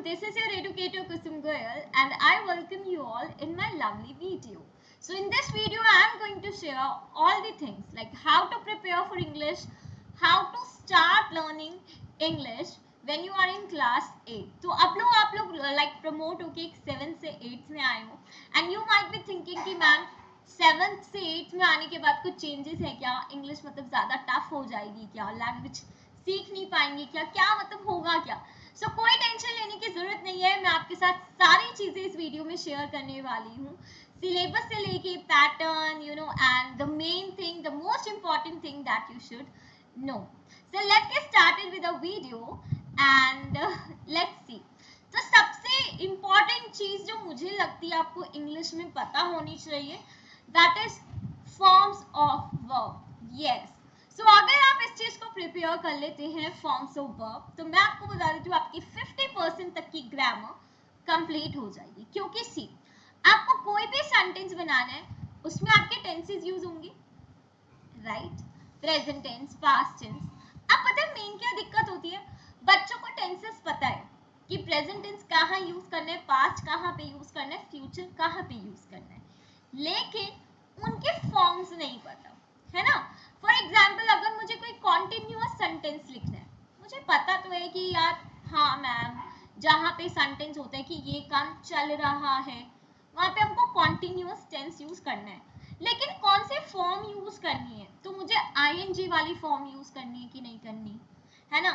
this is your educator Kusum Goyal and I welcome you all in my lovely video. So in this video I am going to share all the things like how to prepare for English, how to start learning English when you are in class 8. तो आप लोग like promote होके 7th से 8th में आए हो and you might be thinking कि ma'am 7th से 8th में आने के बाद कुछ चेंजेस है क्या, इंग्लिश मतलब ज़्यादा टफ हो जाएगी क्या, लैंग्वेज सीख नहीं पाएंगे क्या मतलब होगा क्या। सो कोई टेंशन लेने की जरूरत नहीं है, मैं आपके साथ सारी चीजें इस वीडियो में शेयर करने वाली हूँ, सिलेबस से लेके pattern and the main thing, the most important thing that you should know. So let's get started with the video and let's see. तो सबसे इंपॉर्टेंट चीज जो मुझे लगती है आपको इंग्लिश में पता होनी चाहिए, that is forms of verb. Yes, so अगर आप इस चीज को प्रिपेयर कर लेते हैं फॉर्म्स ऑफ वर्ब, तो मैं आपको बता देती हूँ आपकी 50% तक की ग्रामर कंप्लीट हो जाएगी। क्योंकि सी, आपको कोई भी सेंटेंस बनाना है उसमें आपके टेंसेस यूज होंगे, right, present tense, past tense. अब पता है मेन क्या दिक्कत होती है, बच्चों को टेंसेस पता है कि प्रेजेंट टेंस कहाँ यूज करना है, पास्ट कहाँ पे यूज करना है, फ्यूचर कहाँ पे यूज करना है, लेकिन उनके फॉर्म्स नहीं पता है ना। फॉर एग्जाम्पल अगर मुझे कोई कॉन्टिन्यूअस सेंटेंस लिखना है, मुझे पता तो है कि यार हाँ मैम जहाँ पे सेंटेंस होता है कि ये काम चल रहा है वहाँ पे हमको कॉन्टिन्यूअस टेंस यूज करना है, लेकिन कौन सी फॉर्म यूज करनी है, तो मुझे आईएनजी वाली फॉर्म यूज करनी है कि नहीं करनी है ना।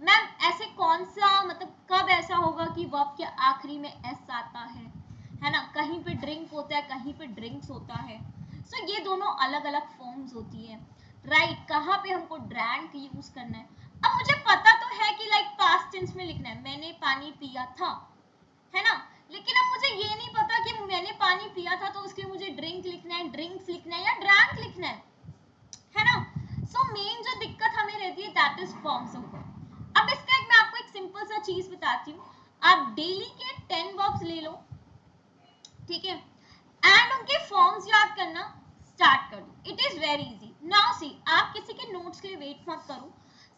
मैम ऐसे कौन सा मतलब कब ऐसा होगा कि वर्ब के आखिरी में एस आता है ना, कहीं पे ड्रिंक होता है कहीं पे ड्रिंक्स होता है। सो ये दोनों अलग अलग फॉर्म्स होती है, राइट, कहाँ पे हमको ड्रैंक यूज करना है। अब मुझे पता तो है कि लाइक पास्ट टेंस में लिखना है मैंने पानी पिया था, है ना, लेकिन अब मुझे ये नहीं पता कि मैंने पानी पिया था तो उसके मुझे ड्रिंक लिखना है, ड्रिंक्स लिखना है या ड्रैंक लिखना है ना। सो मेन जो दिक्कत हमें रहती है that is forms of verb. अब इसका मैं आपको एक सिंपल सा चीज बताती हूँ, आप डेली के 10 वर्ब्स ले लो, ठीक है, एंड उनके फॉर्म्स याद करना स्टार्ट कर दो। It is very easy. Now see, आप किसी के नोट्स के लिए वेट मत करो,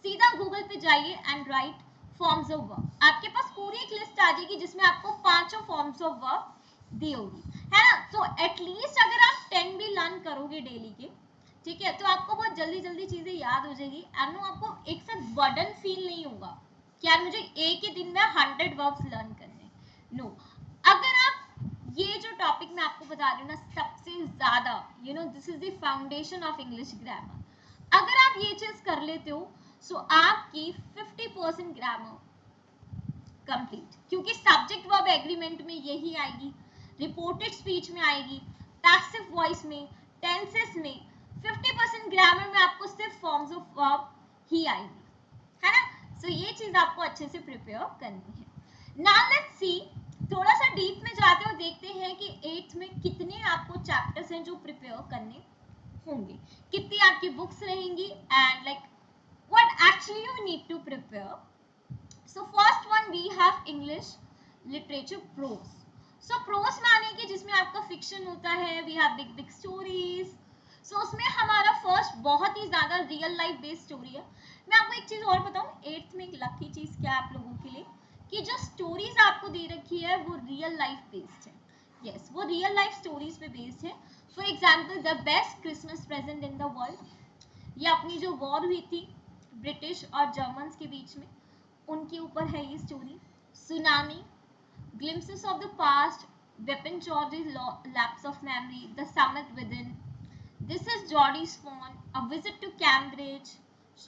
सीधा गूगल पे जाइए and right forms of verb. आपके पास पूरी एक लिस्ट आ जाएगी जिसमें आपको 5 फॉर्म्स ऑफ वर्ब दी होगी, है ना। तो एटलीस्ट अगर आप 10 भी लर्न करोगे डेली के, ठीक है, तो आपको बहुत जल्दी जल्दी चीजें याद हो जाएगी एंड आपको एक साथ बर्डन फील नहीं होगा कि यार मुझे एक ही दिन में 100 वर्ब्स लर्न करने। नो, अगर आप ये जो टॉपिक मैं आपको बता रही हूँ ना, सबसे ज्यादा this is the foundation of English grammar, अगर आप ये चीज कर लेते हो सो आपकी 50% ग्रामर कंप्लीट। क्योंकि सब्जेक्ट वर्ब एग्रीमेंट में यही आएगी, रिपोर्टेड स्पीच में आएगी, पैसिव वॉइस में, टेंसेस में, 50% ग्रामर में आपको सिर्फ फॉर्म्स ऑफ वर्ब ही आएगी, है ना। सो ये चीज आपको अच्छे से प्रिपेयर करनी है। नाउ लेट्स सी, थोड़ा सा डीप में जाते हो, देखते हैं कि 8th में कितने आपको चैप्टर्स हैं जो प्रिपेयर करने होंगे, कितनी आपकी बुक्स रहेंगी and like what actually you need to prepare. So first one we have English literature prose. So prose माने कि जिसमें आपका फिक्शन होता है, we have big big stories. So उसमें हमारा फर्स्ट बहुत ही ज्यादा रियल लाइफ बेस्ड स्टोरी है। मैं आपको एक चीज और बताऊं, 8th में एक लकी चीज क्या है आप लोगों के लिए, कि जो स्टोरीज आपको दे रखी है वो रियल लाइफ बेस्ड है। यस, वो रियल लाइफ स्टोरीज पे बेस्ड है। For example the best Christmas present in the world, ये अपनी जो वॉर हुई थी ब्रिटिश और जर्मन्स के बीच में, उनके ऊपर है ये story. Tsunami, glimpses of the past, Bepin George's lapse of memory, the summit within, this is Jody's fawn, a visit to Cambridge,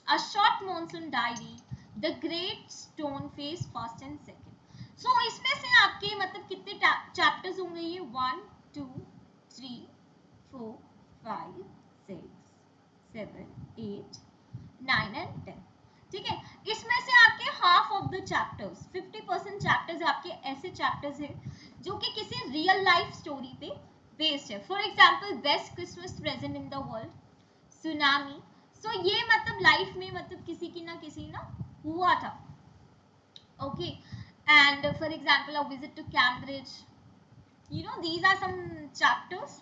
a short monsoon diary, the great stone face first and second. So इसमें से आपके मतलब कितने chapters होंगे, ये 1 2 3 4 5 6 7 8 9 and 10, ठीक है। इसमें से आपके half of the chapters, 50% chapters आपके ऐसे चैप्टर्स हैं जो कि किसी रियल लाइफ स्टोरी पे बेस्ड है। For example best Christmas present in the world, tsunami, so ये मतलब लाइफ में मतलब किसी की ना किसी ना हुआ था, okay. And for example a visit to Cambridge, these are some chapters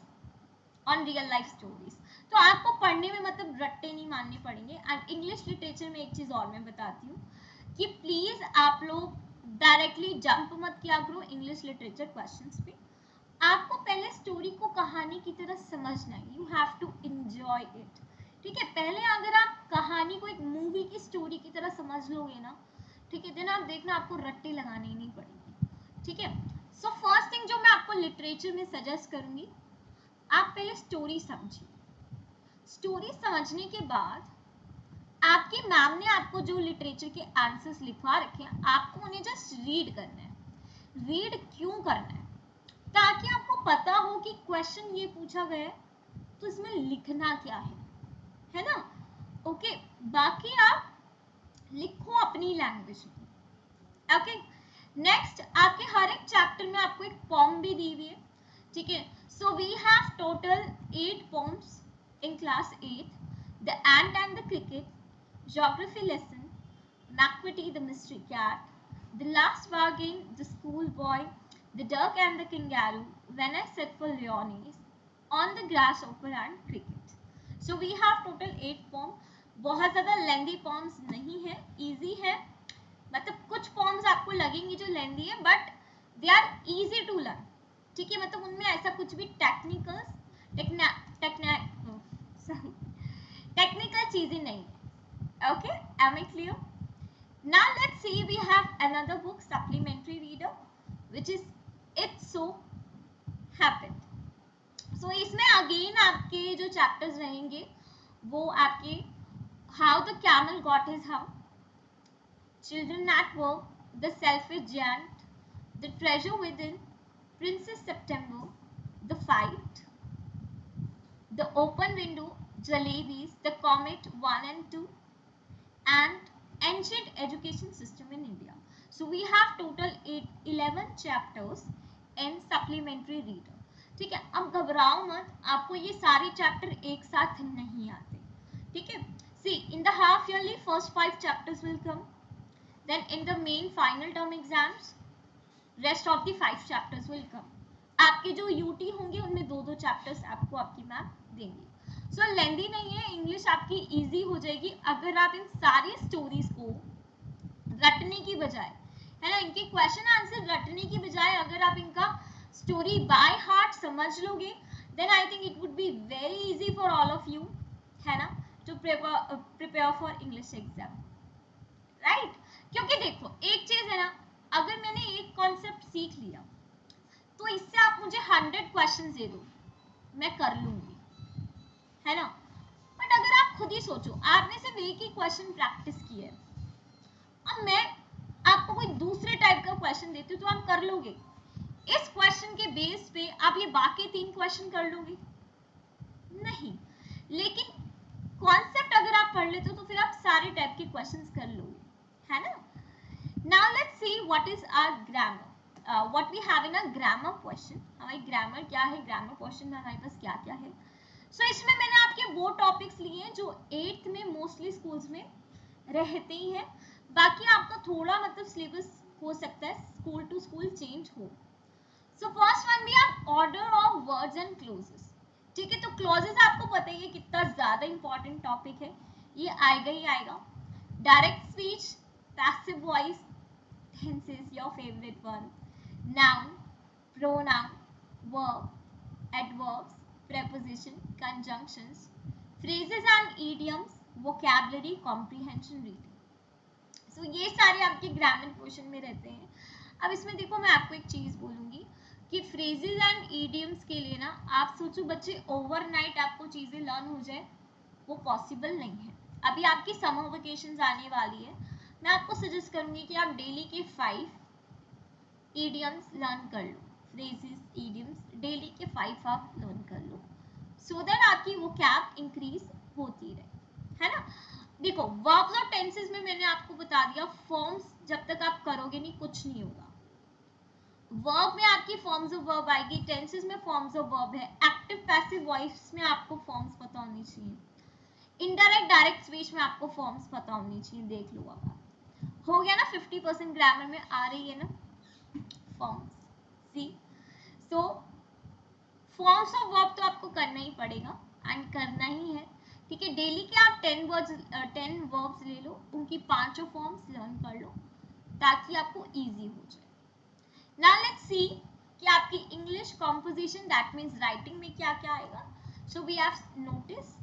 on real life stories. तो आपको पढ़ने में मतलब रट्टे नहीं मारने पड़ेंगे। एंड इंग्लिश लिटरेचर में एक चीज और मैं बताती हूँ कि प्लीज आप लोग डायरेक्टली जंप मत किया करो इंग्लिश लिटरेचर क्वेश्चंस पे। आपको पहले स्टोरी को कहानी की तरह समझना है, you have to enjoy it. ठीक है, पहले अगर आप कहानी को एक मूवी की स्टोरी की तरह समझ लोगे ना, ठीक है, देन आप देखना आपको रट्टे लगाने ही नहीं पड़ेंगे। ठीक है, सो फर्स्ट थिंग जो मैं आपको लिटरेचर में सजेस्ट करूंगी, आप पहले स्टोरी समझिए। स्टोरी समझने के बाद आपकी मैम ने आपको जो लिटरेचर के आंसर्स लिखवा रखे हैं, आपको उन्हें जस्ट रीड करना है। रीड क्यों करना है? ताकि आपको पता हो कि क्वेश्चन ये पूछा गया है तो इसमें लिखना क्या है ना। ओके, बाकी आप लिखो अपनी लैंग्वेज में। ओके, नेक्स्ट आपके हर एक चैप्टर में आपको एक पॉम भी दी हुई है। ठीक है, so we have total 8 poems in class 8, The Ant and the Cricket, Geography lesson, McVitie the Mystery Cat, The Last Bargain, The Schoolboy, The Duck and the Kangaroo, When I Set for Leonese, On the Grasshopper and Cricket. So we have total 8 poems. बहुत ज़्यादा लेंदी poems नहीं है, easy है। मतलब कुछ poems आपको लगेंगी जो लेंदी है, but they are easy to learn। ठीक है, मतलब उनमें ऐसा कुछ भी टेक्निकल चीजें नहीं है। Okay, am I clear? Now let's see, we have another book, supplementary reader, which is It So Happened. So इसमें again आपके जो chapters रहेंगे वो आपके How the Camel Got His Hump, Children at Work, The Selfish Giant, The Treasure Within, Princess September, The Fight, The Open Window, Jalebis, The Comet 1 and 2, and Ancient Education System in India. So we have total 11 chapters in supplementary reader. ठीक है, अब घबराओ मत, आपको ये सारे chapter एक साथ नहीं आते। ठीक है, see, in the half yearly first 5 chapters will come, then in the main final term exams rest of the 5 chapters will come. आपके जो यूटी होंगे उनमें 2-2 चैप्टर्स आपको आपकी मैम देंगे। सो लेंदी नहीं है, इंग्लिश आपकी इजी हो जाएगी अगर आप इन सारी स्टोरीज को रटने की बजाय, है ना, इनके क्वेश्चन आंसर रटने की बजाय अगर आप इनका स्टोरी बाय हार्ट समझ लोगे, then I think it would be very easy for all of you, है ना, to prepare for English exam, right. क्योंकि देखो एक चीज है ना, अगर मैंने एक कॉन्सेप्ट सीख लिया तो इससे आप मुझे 100 क्वेश्चन दे दो, मैं कर लूंगी, है ना। बट अगर आप खुद ही सोचो, आपने सिर्फ एक ही क्वेश्चन प्रैक्टिस किया है, अब मैं आपको कोई दूसरे टाइप का क्वेश्चन देती हूँ तो आप कर लोगे? इस क्वेश्चन के बेस पे आप ये बाकी 3 क्वेश्चन कर लोगे? नहीं। लेकिन कॉन्सेप्ट अगर आप पढ़ लेते हो तो फिर आप सारे टाइप के क्वेश्चंस कर लोगे, है ना। Now let's see what is our grammar, what we have in a grammar question. हमारी ग्रामर क्या है, ग्रामर क्वेश्चन में हमारे पास क्या क्या है। सो इसमें मैंने आपके वो टॉपिक्स लिए हैं जो 8th में मोस्टली स्कूल्स में रहते ही हैं, बाकी आपका थोड़ा मतलब सिलेबस हो सकता है स्कूल टू स्कूल चेंज हो। सो फर्स्ट वन भी आप order of words and clauses. ठीक है, तो क्लोजेस आपको पता ही है कितना ज्यादा इंपॉर्टेंट टॉपिक है, ये आएगा ही आएगा। Direct speech, passive voice, tenses your favourite one, noun, pronoun, verb, adverbs, preposition, conjunctions, phrases and idioms, vocabulary, comprehension, reading. So ये सारे आपके ग्रामर क्वेश्चन में रहते हैं। अब इसमें देखो मैं आपको एक चीज बोलूंगी कि phrases and idioms के लिए ना आप सोचो बच्चे ओवरनाइट आपको चीजें लर्न हो जाए, वो पॉसिबल नहीं है। अभी आपकी समर वेकेशंस आने वाली है, मैं आपको सजेस्ट करूंगी कि आप डेली के 5 idioms लर्न कर लो, phrases, idioms डेली के 5 आप लर्न कर लो, सो दैट आपकी वो कैप इंक्रीज होती रहे, है ना। देखो वर्ब्स और टेंसेस में मैंने आपको बता दिया, फॉर्म्स जब तक आप करोगे नहीं कुछ नहीं होगा। वर्ब में आपकी फॉर्म्स ऑफ वर्ब आएगी, टेंसेस में फॉर्म्स ऑफ वर्ब है, एक्टिव पैसिव वॉइस में आपको फॉर्म्स पता होनी चाहिए, इनडायरेक्ट डायरेक्ट स्पीच में आपको फॉर्म्स पता होनी चाहिए। देख लो अब हो गया ना, 50% ग्रामर में आ रही है ना forms. See, so forms of verb तो आपको करना ही पड़ेगा एंड करना ही है। ठीक है, डेली के आप 10 वर्ब्स ले लो, उनकी 5 फॉर्म्स लर्न कर लो, ताकि आपको इजी हो जाए। नाउ लेट्स सी कि आपकी English composition that means writing में क्या क्या आएगा। So we have notice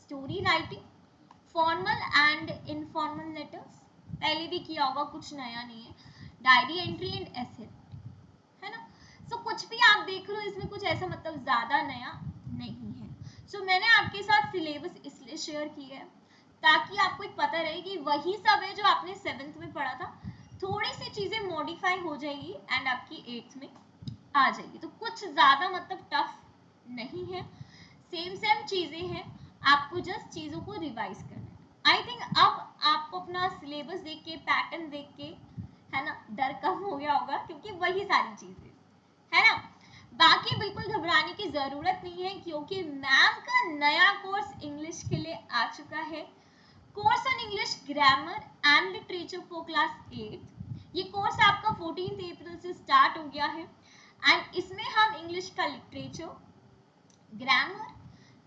story writing, formal and informal letters, पहले भी किया होगा, कुछ नया नहीं है, डायरी एंट्री एंड एसे, है ना। सो कुछ भी आप देख लो इसमें कुछ ऐसा मतलब ज्यादा नया नहीं है। सो मैंने आपके साथ सिलेबस इसलिए शेयर किया है ताकि आपको एक पता रहे कि वही सब है जो आपने 7th में पढ़ा था, थोड़ी सी चीजें मॉडिफाई हो जाएगी एंड आपकी 8th में आ जाएगी। तो कुछ ज्यादा मतलब टफ नहीं है, सेम चीजें हैं, आपको जस्ट चीजों को रिवाइज करना है। आई थिंक अब आपको अपना सिलेबस देख के, पैटर्न देख के, है ना, डर कम हो गया होगा क्योंकि वही सारी चीजें है ना। बाकी बिल्कुल घबराने की जरूरत नहीं है क्योंकि मैम का नया कोर्स इंग्लिश के लिए आ चुका है, course on English grammar and literature for class 8। ये कोर्स आपका 14 अप्रैल से स्टार्ट हो गया है एंड इसमें हम इंग्लिश का लिटरेचर, ग्रामर,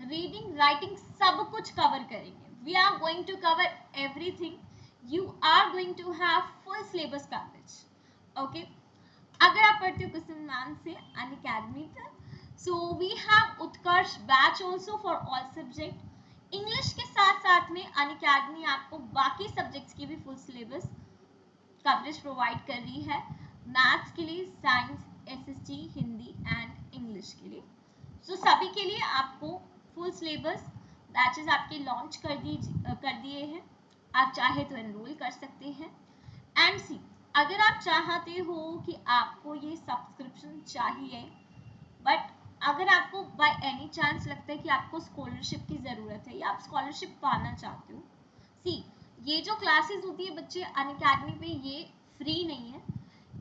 रीडिंग, राइटिंग सब कुछ कवर करेंगे। We are going to cover everything, you are going to have full syllabus coverage. Okay, अगर आप पढ़ते हो कुसुम मैम से अनअकैडमी पर, so we have Utkarsh batch also for all subject. English के साथ साथ में अनअकैडमी आपको बाकी सब्जेक्ट्स की भी फुल सिलेबस कवरेज प्रोवाइड कर रही है, मैथ्स के लिए, science, SST, Hindi and English के लिए। सो सभी के लिए आपको फुल सिलेबस बैचेस आपके लॉन्च कर दिए हैं, आप चाहे तो एनरोल कर सकते हैं। एंड सी, अगर आप चाहते हो कि आपको ये सब्सक्रिप्शन चाहिए बट अगर आपको बाय एनी चांस लगता है कि आपको स्कॉलरशिप की ज़रूरत है या आप स्कॉलरशिप पाना चाहते हो, सी ये जो क्लासेस होती है बच्चे अनअकैडमी पे, ये फ्री नहीं है।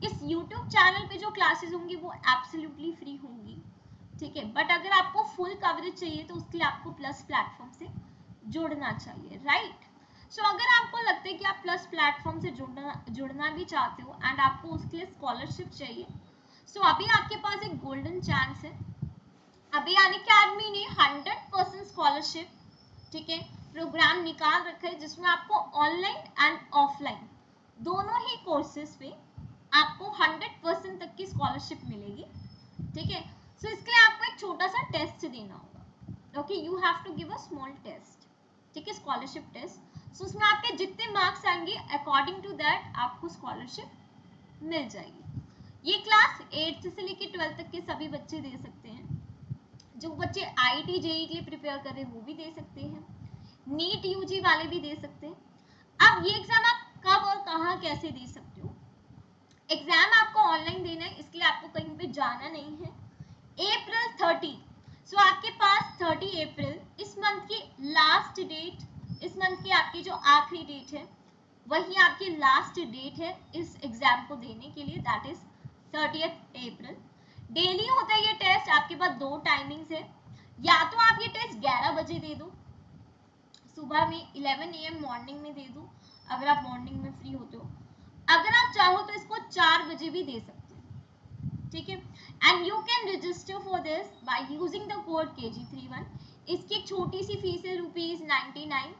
इस यूट्यूब चैनल पे जो क्लासेस होंगी वो एब्सोल्युटली फ्री होंगी, ठीक है। बट अगर आपको फुल कवरेज चाहिए तो उसके लिए आपको प्लस प्लेटफॉर्म से जुड़ना चाहिए, राइट। सो अगर आपको लगता है कि आप प्लस प्लेटफॉर्म से जुड़ना भी चाहते हो एंड आपको उसके लिए स्कॉलरशिप चाहिए, सो अभी आपके पास एक गोल्डन चांस है। अभी अनअकैडमी ने 100% स्कॉलरशिप, ठीक है, प्रोग्राम निकाल रखा है जिसमें आपको ऑनलाइन एंड ऑफलाइन दोनों ही कोर्सेज पे आपको 100% तक की स्कॉलरशिप मिलेगी, ठीक है। सो इसके लिए आपको एक छोटा सा टेस्ट देना होगा। Okay, you have to give a small test, ठीक है, स्कॉलरशिप टेस्ट। सो उसमें आपके जितने मार्क्स आएंगे अकॉर्डिंग टू दैट आपको स्कॉलरशिप मिल जाएगी। ये क्लास 8th से लेकर 12th तक के सभी बच्चे दे सकते हैं। जो बच्चे आईआईटी जेईई के लिए प्रिपेयर कर रहे हैं वो भी दे सकते हैं, नीट यूजी वाले भी दे सकते हैं। अब ये एग्जाम आप कब और कहाँ कैसे दे सकते हो? एग्जाम आपको ऑनलाइन देना है, इसके लिए आपको कहीं पे जाना नहीं है। अप्रैल 30, सो आपके पास 30 अप्रैल इस मंथ की लास्ट डेट, इस मंथ की आपकी जो आखिरी डेट है वही आपकी लास्ट डेट है इस एग्जाम को देने के लिए, दैट इज 30 अप्रैल। डेली होता है ये टेस्ट, आपके पास 2 टाइमिंग्स है, या तो आप ये टेस्ट 11 बजे दे दो, सुबह में 11 AM मॉर्निंग में दे दो अगर आप मॉर्निंग में फ्री होते हो, अगर आप चाहो तो इसको 4 बजे भी दे सकते हो, ठीक है। And you can register for this by using the code KG31। इसकी एक छोटी सी फीस है ₹99,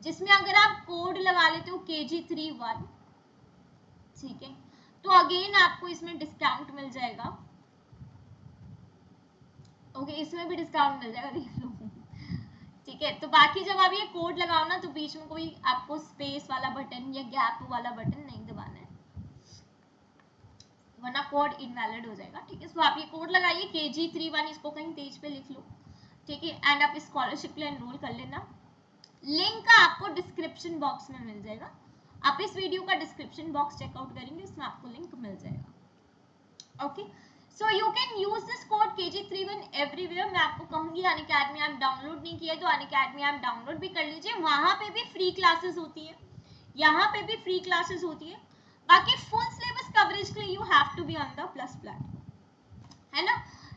जिसमें अगर आप कोड लगा लेते हो KG31, ठीक है, तो अगेन आपको इसमें डिस्काउंट मिल जाएगा। ओके, इसमें भी डिस्काउंट मिल जाएगा, देख लो, ठीक है। तो बाकी जब आप ये कोड लगाओ ना तो बीच में कोई आपको स्पेस वाला बटन या गैप वाला बटन नहीं दबाना है, वरना कोड इनवैलिड हो जाएगा, ठीक है। सो आप ये कोड लगाइए KG31, इसको कहीं पेज पे लिख लो, ठीक है, एंड आप स्कॉलरशिप के लिए एनरोल कर लेना। लिंक आपको डिस्क्रिप्शन बॉक्स में मिल जाएगा, आप इस वीडियो का डिस्क्रिप्शन बॉक्स चेकआउट करेंगे, इसमें आपको लिंक मिल जाएगा। Okay, so you can use this code KG31 everywhere. मैं आपको कहूंगी अनअकैडमी ऐप डाउनलोड नहीं किया तो अनअकैडमी ऐप डाउनलोड भी कर लीजिए, वहां पे भी फ्री क्लासेस होती है, यहाँ पे भी फ्री क्लासेस होती है। बाकी फुल सिलेबस कवरेज के लिए you have to be on the plus platform, है ना।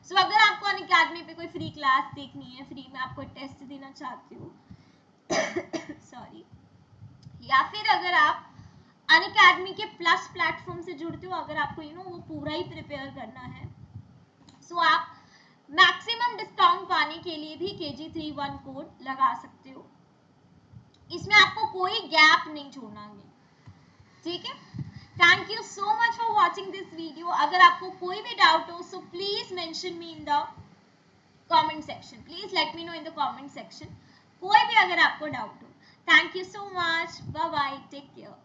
सो अगर आपको अनअकैडमी पे कोई फ्री क्लास देखनी है, फ्री में आपको टेस्ट देना चाहते हो सॉरी, या फिर अगर आप अनअकैडमी के प्लस प्लेटफॉर्म से जुड़ते हो, अगर आपको वो पूरा ही प्रिपेयर करना है, सो आप मैक्सिमम डिस्काउंट पाने के लिए भी KG31 कोड लगा सकते हो। इसमें आपको कोई गैप नहीं छोड़ना है, ठीक है। Thank you so much for watching this video. अगर आपको कोई भी डाउट हो, so please mention me in the comment section. Please let me know in the comment section. कोई भी अगर आपको डाउट हो. Thank you so much. Bye bye. Take care.